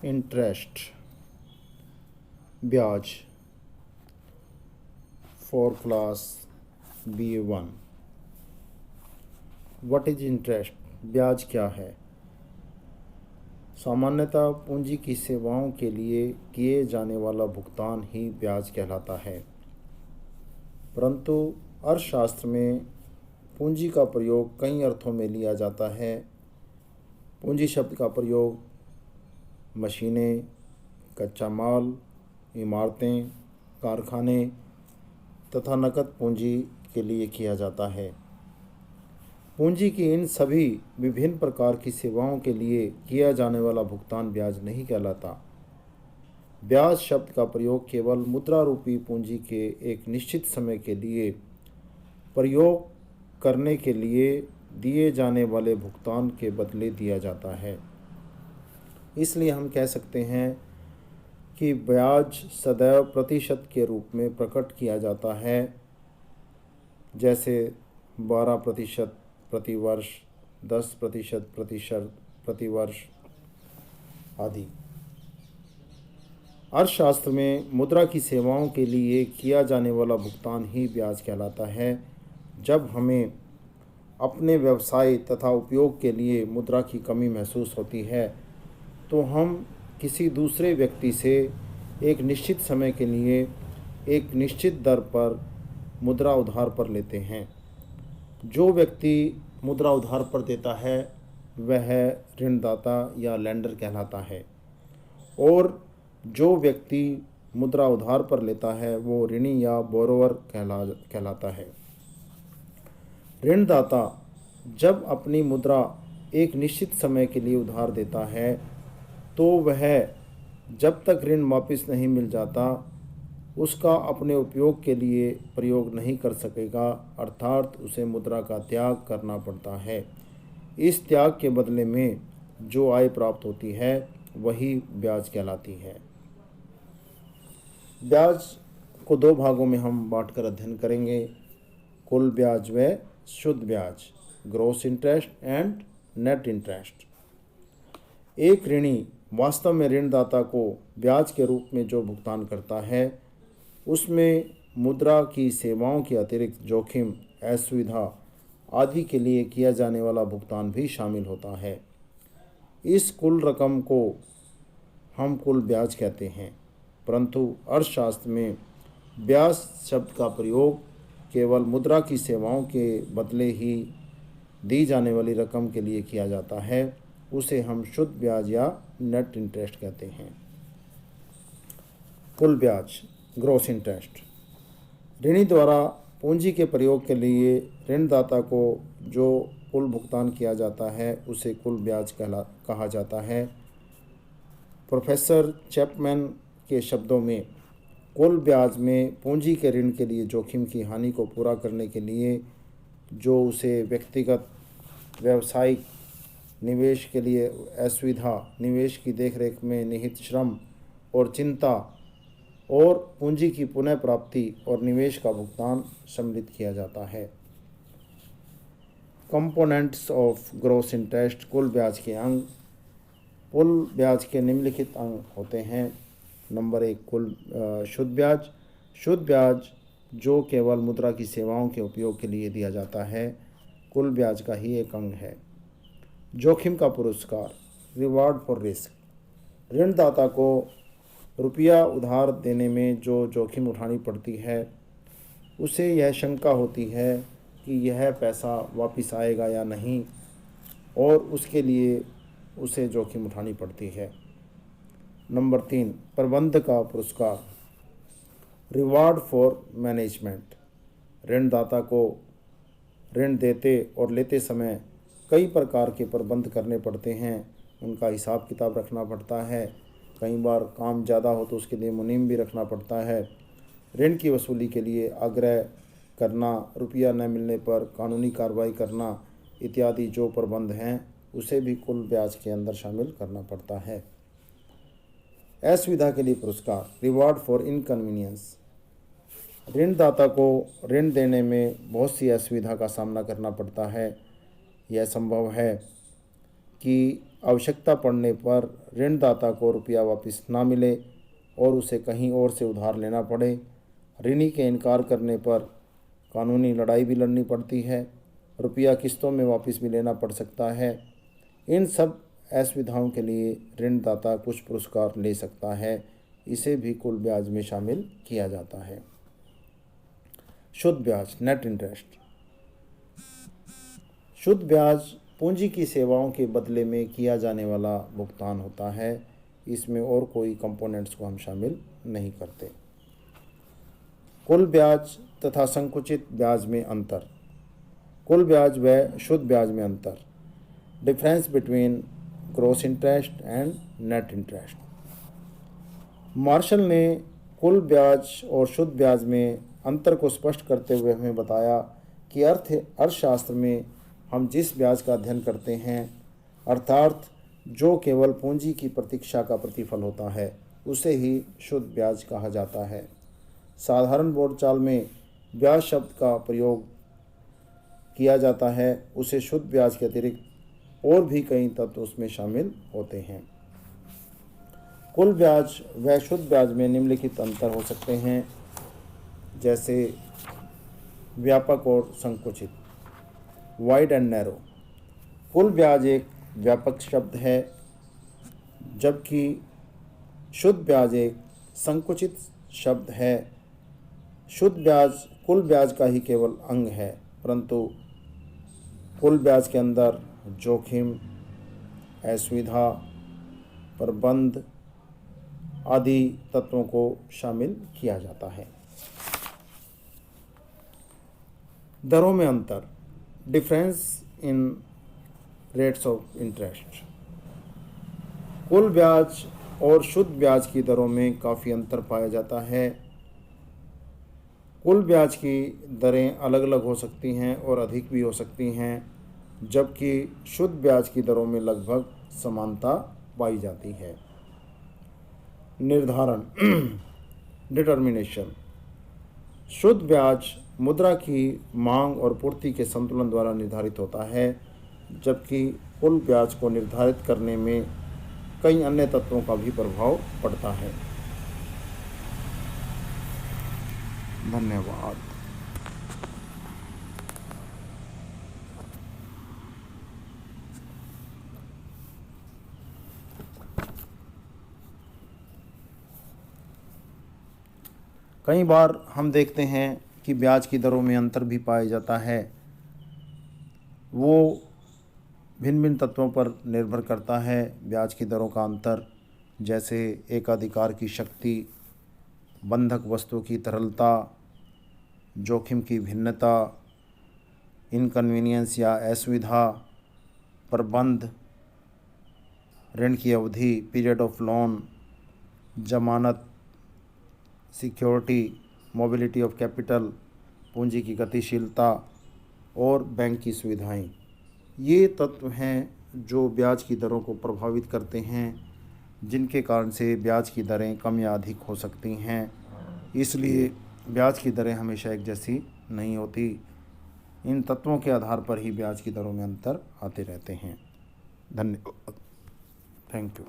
Interest ब्याज for class BA1। What is interest? ब्याज क्या है? सामान्यतः पूंजी की सेवाओं के लिए किए जाने वाला भुगतान ही ब्याज कहलाता है, परंतु अर्थशास्त्र में पूंजी का प्रयोग कई अर्थों में लिया जाता है। पूंजी शब्द का प्रयोग मशीनें, कच्चा माल, इमारतें, कारखाने तथा नकद पूंजी के लिए किया जाता है। पूंजी की इन सभी विभिन्न प्रकार की सेवाओं के लिए किया जाने वाला भुगतान ब्याज नहीं कहलाता। ब्याज शब्द का प्रयोग केवल मुद्रा रूपी पूंजी के एक निश्चित समय के लिए प्रयोग करने के लिए दिए जाने वाले भुगतान के बदले दिया जाता है। इसलिए हम कह सकते हैं कि ब्याज सदैव प्रतिशत के रूप में प्रकट किया जाता है, जैसे 12% प्रति वर्ष, 10% प्रति वर्ष आदि। अर्थशास्त्र में मुद्रा की सेवाओं के लिए किया जाने वाला भुगतान ही ब्याज कहलाता है। जब हमें अपने व्यवसाय तथा उपयोग के लिए मुद्रा की कमी महसूस होती है तो हम किसी दूसरे व्यक्ति से एक निश्चित समय के लिए एक निश्चित दर पर मुद्रा उधार पर लेते हैं। जो व्यक्ति मुद्रा उधार पर देता है वह ऋणदाता या लेंडर कहलाता है, और जो व्यक्ति मुद्रा उधार पर लेता है वो ऋणी या बोरोवर कहलाता है। ऋणदाता जब अपनी मुद्रा एक निश्चित समय के लिए उधार देता है तो वह जब तक ऋण वापस नहीं मिल जाता उसका अपने उपयोग के लिए प्रयोग नहीं कर सकेगा, अर्थात उसे मुद्रा का त्याग करना पड़ता है। इस त्याग के बदले में जो आय प्राप्त होती है वही ब्याज कहलाती है। ब्याज को दो भागों में हम बांटकर अध्ययन करेंगे: कुल ब्याज व शुद्ध ब्याज, gross interest and net interest. एक ऋणी वास्तव में ऋणदाता को ब्याज के रूप में जो भुगतान करता है उसमें मुद्रा की सेवाओं के अतिरिक्त जोखिम, असुविधा आदि के लिए किया जाने वाला भुगतान भी शामिल होता है। इस कुल रकम को हम कुल ब्याज कहते हैं, परंतु अर्थशास्त्र में ब्याज शब्द का प्रयोग केवल मुद्रा की सेवाओं के बदले ही दी जाने वाली रकम के लिए किया जाता है। उसे हम शुद्ध ब्याज या नेट इंटरेस्ट कहते हैं। कुल ब्याज, ग्रॉस इंटरेस्ट। ऋणी द्वारा पूंजी के प्रयोग के लिए ऋणदाता को जो कुल भुगतान किया जाता है उसे कुल ब्याज कहा जाता है। प्रोफेसर चैपमैन के शब्दों में कुल ब्याज में पूंजी के ऋण के लिए जोखिम की हानि को पूरा करने के लिए जो उसे व्यक्तिगत, व्यावसायिक निवेश के लिए असुविधा, निवेश की देखरेख में निहित श्रम और चिंता और पूंजी की पुनः प्राप्ति और निवेश का भुगतान सम्मिलित किया जाता है। Components of gross interest. कुल ब्याज के अंग। कुल ब्याज के निम्नलिखित अंग होते हैं। नंबर 1, शुद्ध ब्याज। शुद्ध ब्याज जो केवल मुद्रा की सेवाओं के उपयोग के लिए दिया जाता है, कुल ब्याज का ही एक अंग है। जोखिम का पुरस्कार, रिवार्ड फॉर रिस्क। ऋणदाता को रुपया उधार देने में जो जोखिम उठानी पड़ती है उसे यह शंका होती है कि यह पैसा वापस आएगा या नहीं, और उसके लिए उसे जोखिम उठानी पड़ती है। नंबर 3, प्रबंध का पुरस्कार, रिवार्ड फॉर मैनेजमेंट। ऋणदाता को ऋण देते और लेते समय कई प्रकार के प्रबंध करने पड़ते हैं। उनका हिसाब किताब रखना पड़ता है। कई बार काम ज़्यादा हो तो उसके लिए मुनीम भी रखना पड़ता है। ऋण की वसूली के लिए आग्रह करना, रुपया न मिलने पर कानूनी कार्रवाई करना इत्यादि जो प्रबंध हैं उसे भी कुल ब्याज के अंदर शामिल करना पड़ता है। असुविधा के लिए पुरस्कार, रिवार्ड फॉर इनकन्वीनियंस। ऋणदाता को ऋण देने में बहुत सी असुविधा का सामना करना पड़ता है। यह संभव है कि आवश्यकता पड़ने पर ऋणदाता को रुपया वापस ना मिले और उसे कहीं और से उधार लेना पड़े। ऋणी के इनकार करने पर कानूनी लड़ाई भी लड़नी पड़ती है। रुपया किस्तों में वापस भी लेना पड़ सकता है। इन सब असुविधाओं के लिए ऋणदाता कुछ पुरस्कार ले सकता है। इसे भी कुल ब्याज में शामिल किया जाता है। शुद्ध ब्याज, नेट इंटरेस्ट। शुद्ध ब्याज पूंजी की सेवाओं के बदले में किया जाने वाला भुगतान होता है। इसमें और कोई कंपोनेंट्स को हम शामिल नहीं करते। कुल ब्याज तथा संकुचित ब्याज में अंतर। कुल ब्याज व शुद्ध ब्याज में अंतर। Difference between gross interest and net interest. Marshall ने कुल ब्याज और शुद्ध ब्याज में अंतर को स्पष्ट करते हुए हमें बताया कि अर्थशास्त्र में हम जिस ब्याज का अध्ययन करते हैं, अर्थात जो केवल पूंजी की प्रतीक्षा का प्रतिफल होता है, उसे ही शुद्ध ब्याज कहा जाता है। साधारण बोलचाल में ब्याज शब्द का प्रयोग किया जाता है, उसे शुद्ध ब्याज के अतिरिक्त और भी कई तत्व उसमें शामिल होते हैं। कुल ब्याज व शुद्ध ब्याज में निम्नलिखित अंतर हो सकते हैं, जैसे व्यापक और संकुचित, वाइड एंड नैरो। कुल ब्याज एक व्यापक शब्द है, जबकि शुद्ध ब्याज एक संकुचित शब्द है। शुद्ध ब्याज कुल ब्याज का ही केवल अंग है, परंतु कुल ब्याज के अंदर जोखिम, असुविधा, प्रबंध आदि तत्वों को शामिल किया जाता है। दरों में अंतर। Difference in rates of interest. कुल ब्याज और शुद्ध ब्याज की दरों में काफ़ी अंतर पाया जाता है। कुल ब्याज की दरें अलग अलग हो सकती हैं और अधिक भी हो सकती हैं, जबकि शुद्ध ब्याज की दरों में लगभग समानता पाई जाती है। निर्धारण डिटर्मिनेशन। शुद्ध ब्याज मुद्रा की मांग और पूर्ति के संतुलन द्वारा निर्धारित होता है, जबकि कुल ब्याज को निर्धारित करने में कई अन्य तत्वों का भी प्रभाव पड़ता है। धन्यवाद। कई बार हम देखते हैं कि ब्याज की दरों में अंतर भी पाया जाता है। वो भिन्न भिन्न तत्वों पर निर्भर करता है। ब्याज की दरों का अंतर, जैसे एकाधिकार की शक्ति, बंधक वस्तु की तरलता, जोखिम की भिन्नता, इनकन्वीनियंस या असुविधा, प्रबंध, ऋण की अवधि, पीरियड ऑफ लोन, जमानत, सिक्योरिटी, मोबिलिटी ऑफ कैपिटल, पूंजी की गतिशीलता और बैंक की सुविधाएं, ये तत्व हैं जो ब्याज की दरों को प्रभावित करते हैं, जिनके कारण से ब्याज की दरें कम या अधिक हो सकती हैं। इसलिए ब्याज की दरें हमेशा एक जैसी नहीं होती। इन तत्वों के आधार पर ही ब्याज की दरों में अंतर आते रहते हैं। धन्यवाद। Thank you.